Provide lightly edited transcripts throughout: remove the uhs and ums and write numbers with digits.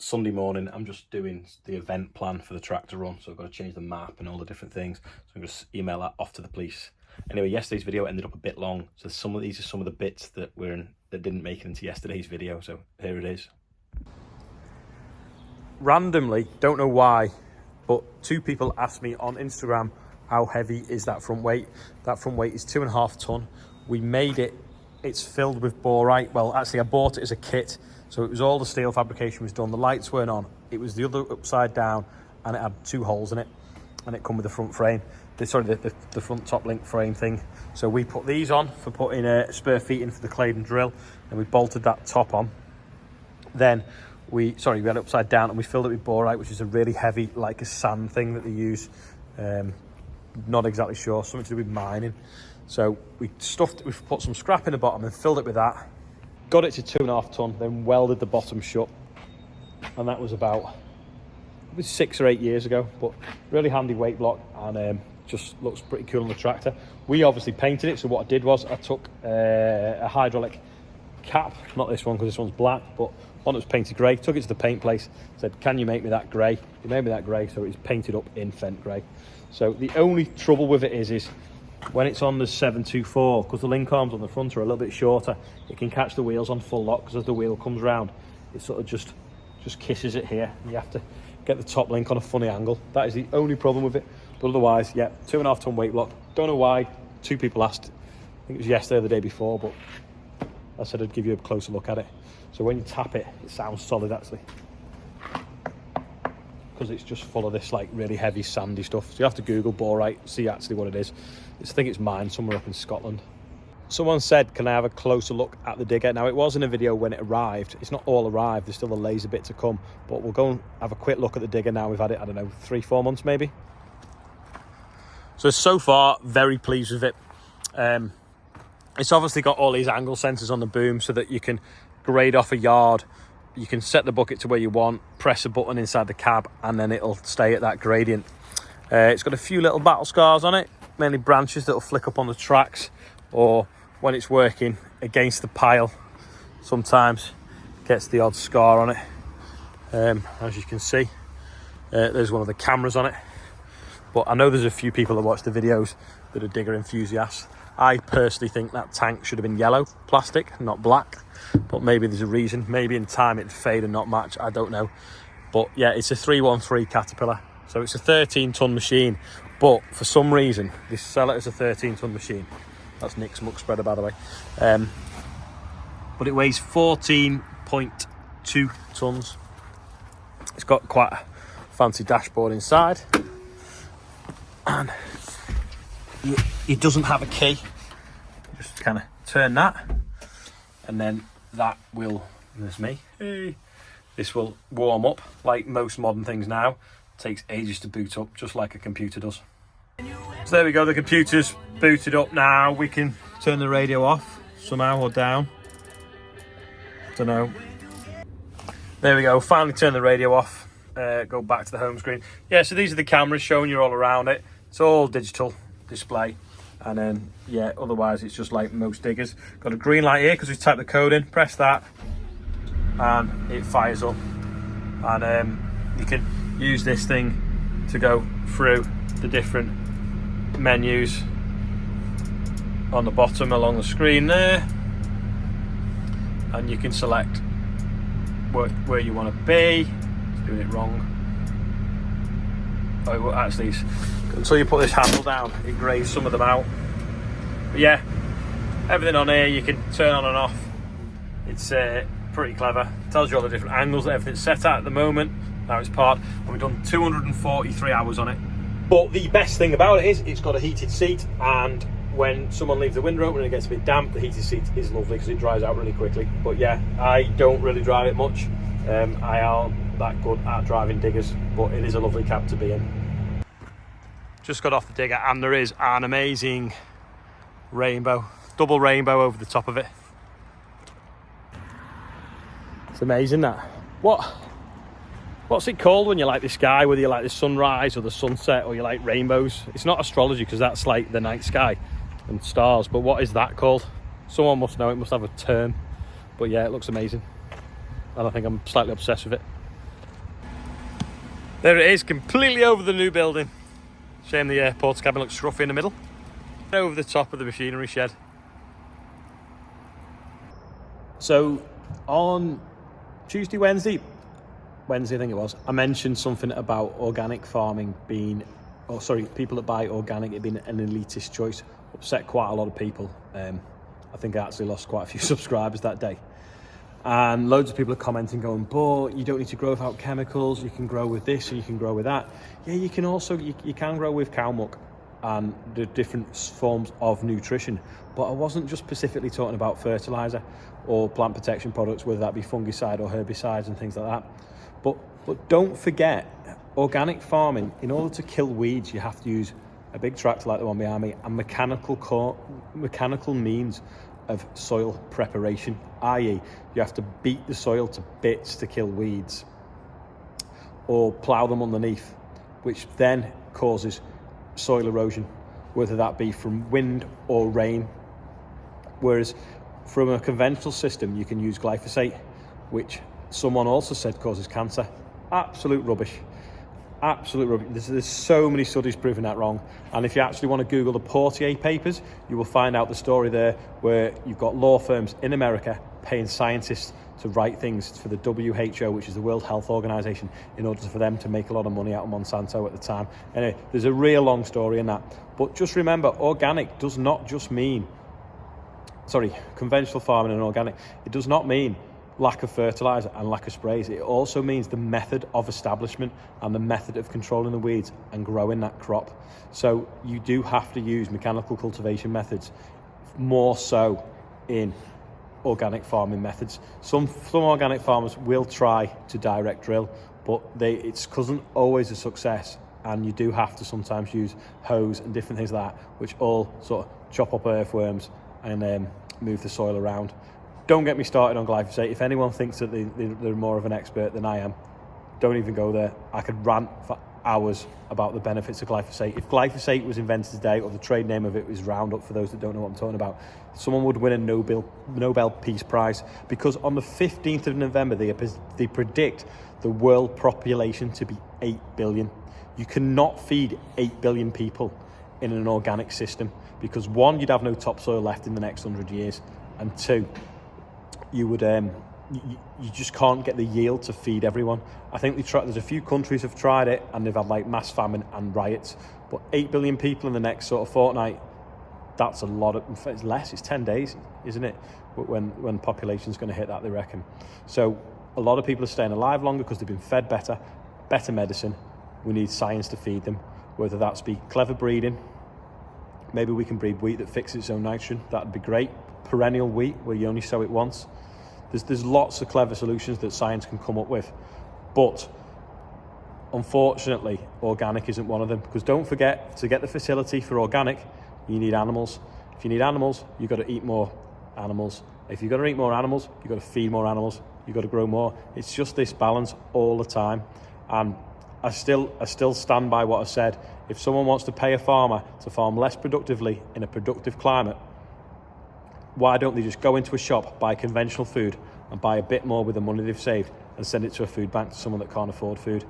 Sunday morning. I'm just doing the event plan for the tractor run, so I've got to change the map and all the different things. So I'm going to email that off to the police. Anyway, yesterday's video ended up a bit long, so these are some of the bits that didn't make it into yesterday's video. So here it is. Randomly, don't know why, but 2 people asked me on Instagram, how heavy is that front weight? That front weight is 2.5 ton. We made it. It's filled with borite. Well, actually, I bought it as a kit. So it was all the steel fabrication was done. The lights weren't on. It was the other upside down, and it had 2 holes in it, and it come with the front frame. The front top link frame thing. So we put these on for putting spare feet in for the Claydon drill, and we bolted that top on. Then we had it upside down, and we filled it with borite, which is a really heavy, like a sand thing that they use. Not exactly sure, something to do with mining. So we put some scrap in the bottom and filled it with that. Got it to 2.5 ton, then welded the bottom shut. And that was about 6 or 8 years ago, but really handy weight block, and just looks pretty cool on the tractor. We obviously painted it, so what I did was I took a hydraulic cap, not this one because this one's black, but one that was painted grey, took it to the paint place, said, can you make me that grey? He made me that grey, so it's painted up in Fent grey. So the only trouble with it is when it's on the 724, because the link arms on the front are a little bit shorter, it can catch the wheels on full lock, because as the wheel comes round, it sort of just kisses it here, and you have to get the top link on a funny angle. That is the only problem with it. But otherwise, yeah, 2.5 ton weight block. Don't know why. 2 people asked. I think it was yesterday or the day before, but I said I'd give you a closer look at it. So when you tap it, it sounds solid actually, because it's just full of this like really heavy sandy stuff. So you have to Google borite, see actually what it is. I think it's mined somewhere up in Scotland. Someone said, can I have a closer look at the digger? Now, it was in a video when it arrived. It's not all arrived. There's still a laser bit to come. But we'll go and have a quick look at the digger now. We've had it, I don't know, 3-4 months maybe. So far, very pleased with it. It's obviously got all these angle sensors on the boom so that you can grade off a yard. You can set the bucket to where you want, press a button inside the cab, and then it'll stay at that gradient. It's got a few little battle scars on it, mainly branches that'll flick up on the tracks, or when it's working against the pile, sometimes gets the odd scar on it. As you can see, there's one of the cameras on it. But I know there's a few people that watch the videos that are digger enthusiasts. I personally think that tank should have been yellow plastic, not black. But maybe there's a reason. Maybe in time it'd fade and not match. I don't know. But yeah, it's a 313 Caterpillar. So it's a 13-ton machine. But for some reason, they sell it as a 13-ton machine. That's Nick's muck spreader, by the way. But it weighs 14.2 tons. It's got quite a fancy dashboard inside. And it doesn't have a key. Just kind of turn that. And then that will, there's me. Hey. This will warm up like most modern things now. It takes ages to boot up, just like a computer does. So there we go, the computer's booted up now. We can turn the radio off somehow or down. Don't know. There we go, finally turn the radio off. Go back to the home screen. Yeah, so these are the cameras showing you all around it. It's all digital display. And then, yeah, otherwise it's just like most diggers. Got a green light here because we typed the code in. Press that and it fires up. And you can use this thing to go through the different menus on the bottom along the screen there, and you can select where you want to be. It's doing it wrong. Oh, well, actually, until you put this handle down, it grays some of them out. But yeah, everything on here you can turn on and off. It's pretty clever. It tells you all the different angles that everything's set at the moment. Now it's parked, and we've done 243 hours on it. But the best thing about it is it's got a heated seat, and when someone leaves the window open and it gets a bit damp, the heated seat is lovely because it dries out really quickly. But yeah, I don't really drive it much. I aren't that good at driving diggers, but it is a lovely cab to be in. Just got off the digger, and there is an amazing rainbow, double rainbow over the top of it. It's amazing that. What's it called when you like the sky, whether you like the sunrise or the sunset or you like rainbows? It's not astrology because that's like the night sky and stars, but what is that called? Someone must know, it must have a term. But yeah, it looks amazing. And I think I'm slightly obsessed with it. There it is, completely over the new building. Shame the ports cabin looks scruffy in the middle. Over the top of the machinery shed. So on Wednesday I think it was, I mentioned something about organic farming being, people that buy organic, it being an elitist choice. Upset quite a lot of people. I think I actually lost quite a few subscribers that day. And loads of people are commenting going, but you don't need to grow without chemicals, you can grow with this and you can grow with that. Yeah, you can also, you can grow with cow muck and the different forms of nutrition. But I wasn't just specifically talking about fertilizer or plant protection products, whether that be fungicide or herbicides and things like that. But don't forget, organic farming, in order to kill weeds, you have to use a big tractor like the one behind me and mechanical means of soil preparation, i.e. you have to beat the soil to bits to kill weeds or plough them underneath, which then causes soil erosion, whether that be from wind or rain. Whereas from a conventional system, you can use glyphosate, which someone also said causes cancer. Absolute rubbish. Absolute rubbish. There's so many studies proving that wrong. And if you actually want to Google the Portier papers, you will find out the story there where you've got law firms in America paying scientists to write things for the WHO, which is the World Health Organization, in order for them to make a lot of money out of Monsanto at the time. Anyway, there's a real long story in that. But just remember, organic does not just mean, conventional farming and organic, it does not mean lack of fertilizer and lack of sprays. It also means the method of establishment and the method of controlling the weeds and growing that crop. So you do have to use mechanical cultivation methods more so in organic farming methods. Some organic farmers will try to direct drill, but it isn't always a success, and you do have to sometimes use hose and different things like that, which all sort of chop up earthworms and move the soil around. Don't get me started on glyphosate. If anyone thinks that they're more of an expert than I am, don't even go there. I could rant for hours about the benefits of glyphosate. If glyphosate was invented today, or the trade name of it was Roundup, for those that don't know what I'm talking about, someone would win a Nobel Peace Prize, because on the 15th of November, they predict the world population to be 8 billion. You cannot feed 8 billion people in an organic system, because one, you'd have no topsoil left in the next 100 years, and two, you would you just can't get the yield to feed everyone. I think there's a few countries have tried it and they've had like mass famine and riots, but 8 billion people in the next sort of fortnight, that's a lot. It's less, it's 10 days, isn't it, when population's going to hit that, they reckon. So a lot of people are staying alive longer because they've been fed better medicine. We need science to feed them, whether that's be clever breeding. Maybe we can breed wheat that fixes its own nitrogen. That'd be great. Perennial wheat where you only sow it once. There's lots of clever solutions that science can come up with, but unfortunately organic isn't one of them, because don't forget, to get the facility for organic you need animals. If you need animals, you've got to eat more animals. If you've got to eat more animals, you've got to feed more animals, you've got to grow more. It's just this balance all the time, and I still stand by what I said. If someone wants to pay a farmer to farm less productively in a productive climate, why don't they just go into a shop, buy conventional food, and buy a bit more with the money they've saved and send it to a food bank, to someone that can't afford food?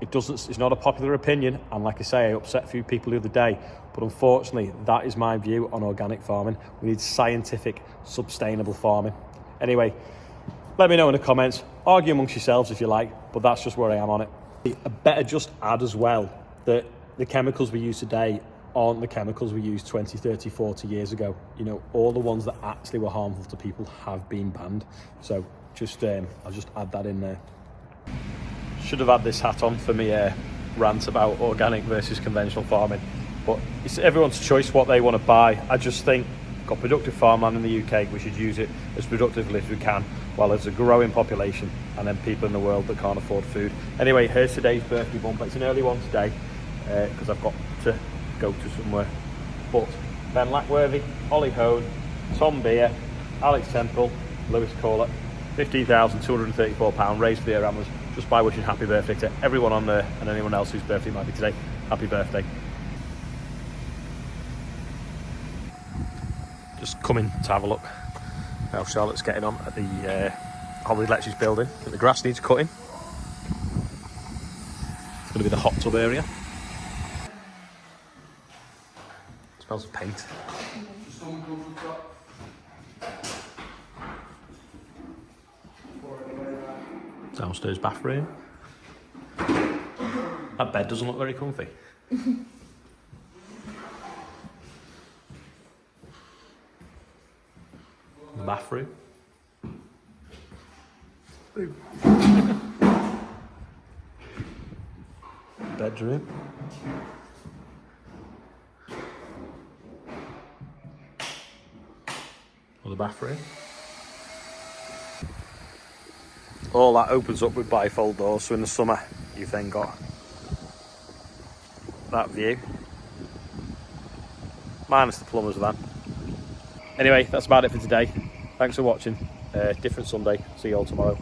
It's not a popular opinion, and like I say, I upset a few people the other day, but unfortunately, that is my view on organic farming. We need scientific, sustainable farming. Anyway, let me know in the comments. Argue amongst yourselves if you like, but that's just where I am on it. I better just add as well that the chemicals we use today aren't the chemicals we used 20, 30, 40 years ago. You know, all the ones that actually were harmful to people have been banned. So I'll just add that in there. Should have had this hat on for me rant about organic versus conventional farming, but it's everyone's choice what they want to buy. I just think, got productive farmland in the UK, we should use it as productively as we can while there's a growing population and then people in the world that can't afford food. Anyway, here's today's birthday bumper. It's an early one today because I've got to go to somewhere. But Ben Lackworthy, Ollie Hone, Tom Beer, Alex Temple, Lewis Corlett, £15,234 raised for the Air Ramblers, just by wishing happy birthday to everyone on there and anyone else whose birthday might be today. Happy birthday. Just coming to have a look how Charlotte's getting on at the Holly Letches building. I think the grass needs cutting. going to be the hot tub area. Smells of paint. Downstairs bathroom. That bed doesn't look very comfy. The bathroom. Bedroom. Or the bathroom. All that opens up with bifold doors, so in the summer you've then got that view. Minus the plumber's van. Anyway, that's about it for today. Thanks for watching. Different Sunday. See you all tomorrow.